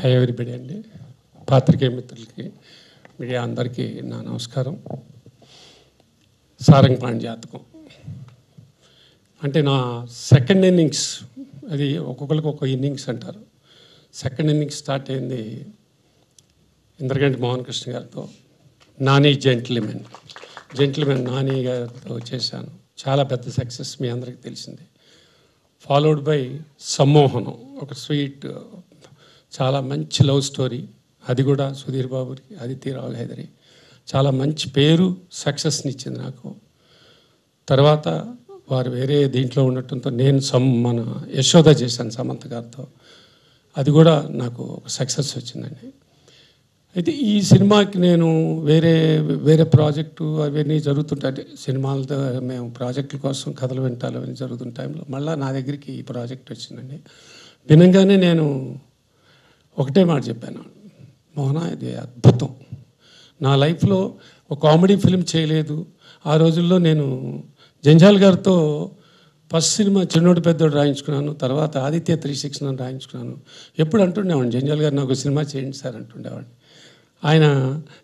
High everybody అండి, పాత్రికేయ మిత్రులకి, మీడియా అందరికీ నా నమస్కారం. సారంగపాణి జాతకం అంటే నా సెకండ్ ఇన్నింగ్స్. అది ఒక్కొక్కరికి ఒక్కొక్క ఇన్నింగ్స్ అంటారు. సెకండ్ ఇన్నింగ్స్ స్టార్ట్ అయింది ఇంద్రగంటి మోహన్ కృష్ణ గారితో. నాని జెంటిల్మెన్ నాని గారితో చేశాను. చాలా పెద్ద సక్సెస్, మీ అందరికీ తెలిసింది. ఫాలోడ్ బై సమ్మోహనం, ఒక స్వీట్, చాలా మంచి లవ్ స్టోరీ. అది కూడా సుధీర్ బాబుకి, ఆదిత్యరావు హైదరి. చాలా మంచి పేరు, సక్సెస్ని ఇచ్చింది నాకు. తర్వాత వారు వేరే దీంట్లో ఉండటంతో నేను మన యశోద చేశాను సమంత గారితో. అది కూడా నాకు ఒక సక్సెస్ వచ్చిందండి. అయితే ఈ సినిమాకి నేను వేరే ప్రాజెక్టు అవన్నీ జరుగుతుంటాయి. సినిమాలతో మేము ప్రాజెక్టుల కోసం కథలు వింటాలు అవన్నీ జరుగుతున్న టైంలో మళ్ళీ నా దగ్గరికి ఈ ప్రాజెక్ట్ వచ్చిందండి. వినంగానే నేను ఒకటే మాట చెప్పాను, మోహన ఇది అద్భుతం. నా లైఫ్లో ఒక కామెడీ ఫిల్మ్ చేయలేదు. ఆ రోజుల్లో నేను జంజాల్ గారితో ఫస్ట్ సినిమా చిన్నోడు పెద్దోడు రాయించుకున్నాను. తర్వాత ఆదిత్య 369 రాయించుకున్నాను. ఎప్పుడు అంటుండేవాడిని, జంజాల్ గారు నాకు సినిమా చేయండి సార్ అంటుండేవాడిని. ఆయన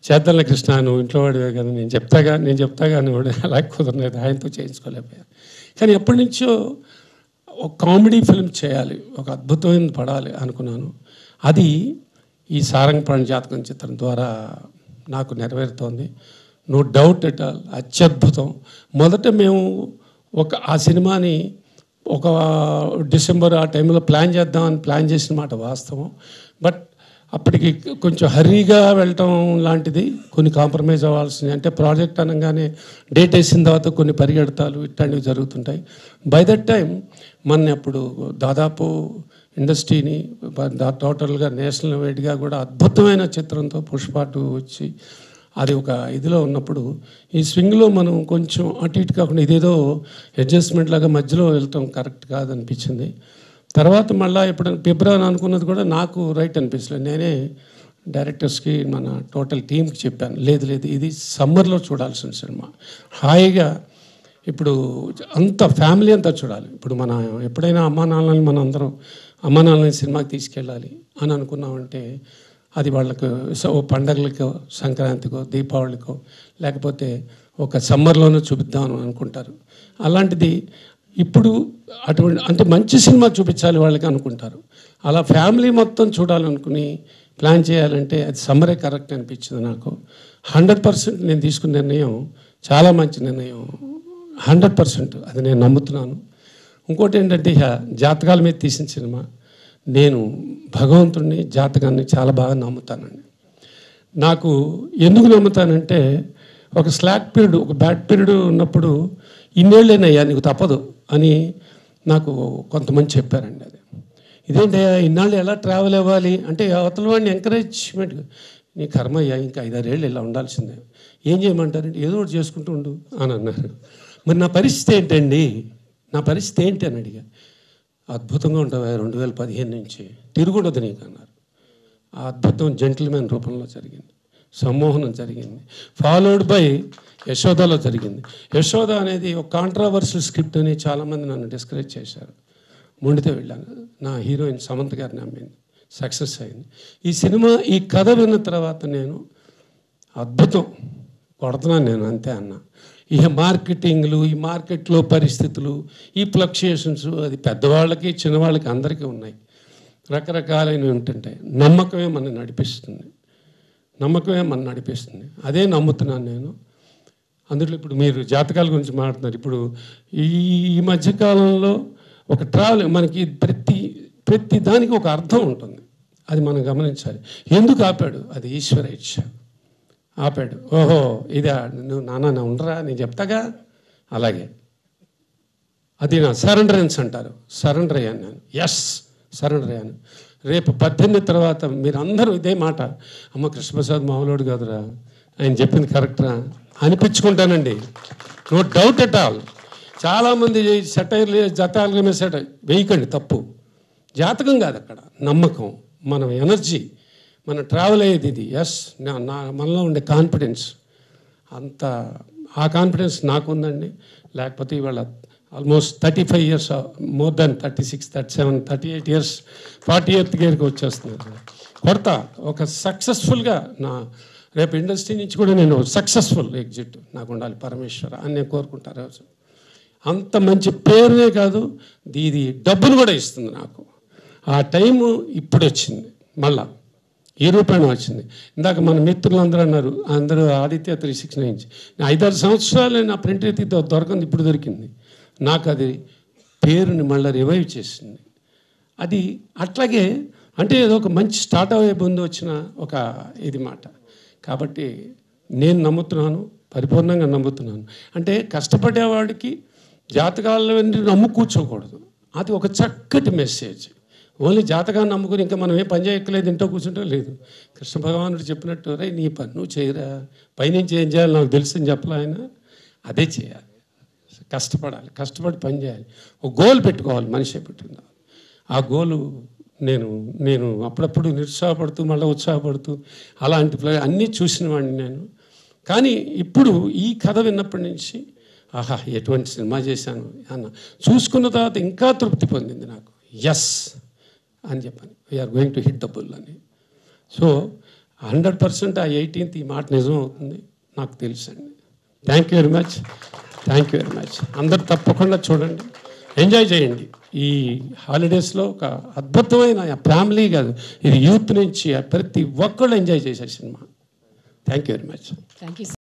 చేద్దల కృష్ణ, నువ్వు ఇంట్లో వాడివే కదా, నేను చెప్తా కానీ వాడు అలా కుదరలేదు, ఆయనతో చేయించుకోలేకపోయాను. కానీ ఎప్పటి నుంచో ఒక కామెడీ ఫిల్మ్ చేయాలి, ఒక అద్భుతమైన పడాలి అనుకున్నాను. అది ఈ సారంగపాణి జాతకం చిత్రం ద్వారా నాకు నెరవేరుతోంది. నో డౌట్ ఎట్ ఆల్, అత్యద్భుతం. మొదట మేము ఆ సినిమాని ఒక డిసెంబర్ ఆ టైంలో ప్లాన్ చేసిన మాట వాస్తవం. బట్ అప్పటికి కొంచెం హర్రీగా వెళ్ళటం లాంటిది, కొన్ని కాంప్రమైజ్ అవ్వాల్సింది. అంటే ప్రాజెక్ట్ అనగానే డేట్ వేసిన తర్వాత కొన్ని పరిగెడతాలు ఇట్లాంటివి జరుగుతుంటాయి. బై దట్ టైం అప్పుడు దాదాపు ఇండస్ట్రీని టోటల్గా నేషనల్ వైడ్గా కూడా అద్భుతమైన చిత్రంతో పుష్ప 2 వచ్చి అది ఒక ఇదిలో ఉన్నప్పుడు ఈ స్వింగ్లో మనం కొంచెం అటు ఇటు కాకుండా ఇదేదో అడ్జస్ట్మెంట్ లాగా మధ్యలో వెళ్తాం కరెక్ట్ కాదనిపించింది. తర్వాత మళ్ళీ ఎప్పుడైనా ఫిబ్రవరి అనుకున్నది కూడా నాకు రైట్ అనిపించలేదు. నేనే డైరెక్టర్స్కి, మన టోటల్ టీంకి చెప్పాను, లేదు ఇది సమ్మర్లో చూడాల్సిన సినిమా, హాయిగా ఇప్పుడు అంత ఫ్యామిలీ అంతా చూడాలి. ఇప్పుడు మన ఎప్పుడైనా అమ్మా నాన్నని సినిమాకి తీసుకెళ్ళాలి అని అనుకున్నామంటే అది వాళ్ళకు పండగలకో, సంక్రాంతికో, దీపావళికో, లేకపోతే ఒక సమ్మర్లోనూ చూపిద్దాం అనుకుంటారు. అలాంటిది ఇప్పుడు అటువంటి అంటే మంచి సినిమా చూపించాలి వాళ్ళకి అనుకుంటారు. అలా ఫ్యామిలీ మొత్తం చూడాలనుకుని ప్లాన్ చేయాలంటే అది సమ్మరే కరెక్ట్ అనిపించింది నాకు. 100% నేను తీసుకున్న నిర్ణయం చాలా మంచి నిర్ణయం, 100% అది నేను నమ్ముతున్నాను. ఇంకోటి ఏంటంటే, జాతకాల మీద తీసిన సినిమా. నేను భగవంతుడిని, జాతకాన్ని చాలా బాగా నమ్ముతానండి. నాకు ఎందుకు నమ్ముతానంటే, ఒక స్లాక్ పీరియడ్, ఒక బ్యాడ్ పీరియడ్ ఉన్నప్పుడు ఇన్నేళ్ళేనయ్యా నీకు తప్పదు అని నాకు కొంతమంది చెప్పారండి. అది ఇదేంటయ్యా ఇన్నాళ్ళు ఎలా ట్రావెల్ అవ్వాలి అంటే, అవతల వాడిని ఎంకరేజ్మెంట్, నీ కర్మ అయ్యా ఇంకా 5-6 ఏళ్ళు ఇలా ఉండాల్సిందే, ఏం చేయమంటారంటే ఏదో ఒకటి చేసుకుంటూ ఉండు అని అన్నారు. మరి నా పరిస్థితి ఏంటి అని అడిగా. అద్భుతంగా ఉంటావా 2015 నుంచి, తిరుగుండదు నీకు అన్నారు. ఆ అద్భుతం జెంటిల్మెన్ రూపంలో జరిగింది, సమ్మోహనం జరిగింది, ఫాలోడ్ బై యశోదలో జరిగింది. యశోద అనేది ఒక కాంట్రావర్షియల్ స్క్రిప్ట్ అని చాలామంది నన్ను డిస్కరేజ్ చేశారు. మొండితో వెళ్ళాను. నా హీరోయిన్ సమంత గారిని నమ్మింది, సక్సెస్ అయింది. ఈ సినిమా, ఈ కథ విన్న తర్వాత నేను అద్భుతం కొడుతున్నాను నేను అంతే అన్నా. ఈ మార్కెటింగ్లు, ఈ మార్కెట్లో పరిస్థితులు, ఈ ఫ్లక్చుయేషన్స్, అది పెద్దవాళ్ళకి చిన్నవాళ్ళకి అందరికీ ఉన్నాయి, రకరకాలైనవి ఉంటుంటాయి. నమ్మకమే మనం నడిపిస్తుంది. అదే నమ్ముతున్నాను నేను. అందులో ఇప్పుడు మీరు జాతకాల గురించి మాట్లాడుతున్నారు. ఇప్పుడు ఈ మధ్యకాలంలో ఒక ట్రావెల్, మనకి ప్రతి దానికి ఒక అర్థం ఉంటుంది, అది మనం గమనించాలి. ఎందుకు ఆపాడు? అది ఈశ్వర ఇచ్ఛ. ఆపాడు. ఓహో ఇదా, నువ్వు నాన్న ఉండరా, నేను చెప్తాగా. అలాగే అది నా సరెండరెన్స్ అంటారు. సరెండర్ అయ్యాను నేను. సరెండర్ అయ్యాను. రేపు 18 తర్వాత మీరు అందరూ ఇదే మాట, అమ్మ కృష్ణప్రసాద్ మామూలుడు కాదురా, ఆయన చెప్పింది కరెక్టరా అనిపించుకుంటానండి. No doubt at all. చాలామంది జతాలు వేయకండి, తప్పు. జాతకం కాదు అక్కడ, నమ్మకం, మన ఎనర్జీ, మనం ట్రావెల్ అయ్యేది ఇది. మనలో ఉండే కాన్ఫిడెన్స్, ఆ కాన్ఫిడెన్స్ నాకుందండి. లేకపోతే ఇవాళ almost 35 years, more than 36, 37, 38 years, 40th ఇయర్కి వచ్చేస్తున్నారు. కొడతా ఒక సక్సెస్ఫుల్గా నా రేపు ఇండస్ట్రీ నుంచి కూడా నేను సక్సెస్ఫుల్ ఎగ్జిట్ నాకు ఉండాలి పరమేశ్వర అని నేను కోరుకుంటాను రోజు. అంత మంచి పేరునే కాదు, ఇది డబ్బులు కూడా ఇస్తుంది నాకు. ఆ టైము ఇప్పుడు వచ్చింది, మళ్ళా ఈ రూపాయన వచ్చింది. ఇందాక మన మిత్రులందరూ అన్నారు, అందరూ ఆదిత్య 369 నుంచి 5-6 సంవత్సరాలు నా ప్రింట్ ఎత్తి దొరకంది, ఇప్పుడు దొరికింది నాకు. అది పేరుని మళ్ళీ రివైవ్ చేసింది. అది అట్లాగే అంటే ఏదో ఒక మంచి స్టార్ట్ అయ్యే ముందు వచ్చిన ఒక ఇది మాట. కాబట్టి నేను నమ్ముతున్నాను, పరిపూర్ణంగా నమ్ముతున్నాను. అంటే కష్టపడేవాడికి జాతకాలను నమ్ము కూర్చోకూడదు. అది ఒక చక్కటి మెసేజ్. ఓన్లీ జాతకాన్ని నమ్ముకుని ఇంకా మనం ఏ పని చేయక్కలేదు, ఇంట్లో కూర్చుంటో లేదు. కృష్ణ భగవానుడు చెప్పినట్టు రే నీ పని నువ్వు చేయరా, పైనుంచి ఏం చేయాలి నాకు తెలుసు అని చెప్పలే ఆయన. అదే చేయాలి, కష్టపడాలి, కష్టపడి పని చేయాలి, ఒక గోల్ పెట్టుకోవాలి, మనిషి పెట్టుకుందాం. ఆ గోలు నేను అప్పుడప్పుడు నిరుత్సాహపడుతూ మళ్ళీ ఉత్సాహపడుతూ అలాంటి అన్నీ చూసిన వాడిని నేను. కానీ ఇప్పుడు ఈ కథ విన్నప్పటి నుంచి ఆహా ఎటువంటి సినిమా చేశాను అన్న చూసుకున్న తర్వాత ఇంకా తృప్తి పొందింది నాకు. ఎస్ అని చెప్పాను, we're going to hit the bull అని. సో 100% ఆ 18th ఈ మాట నిజం అవుతుంది నాకు తెలుసండి. Thank you very much, thank you very much. అందరు తప్పకుండా చూడండి, ఎంజాయ్ చేయండి. ఈ హాలిడేస్లో ఒక అద్భుతమైన ఫ్యామిలీ కాదు, ఇది యూత్ నుంచి ప్రతి ఒక్కళ్ళు ఎంజాయ్ చేసే cinema. Thank you very much. Thank you.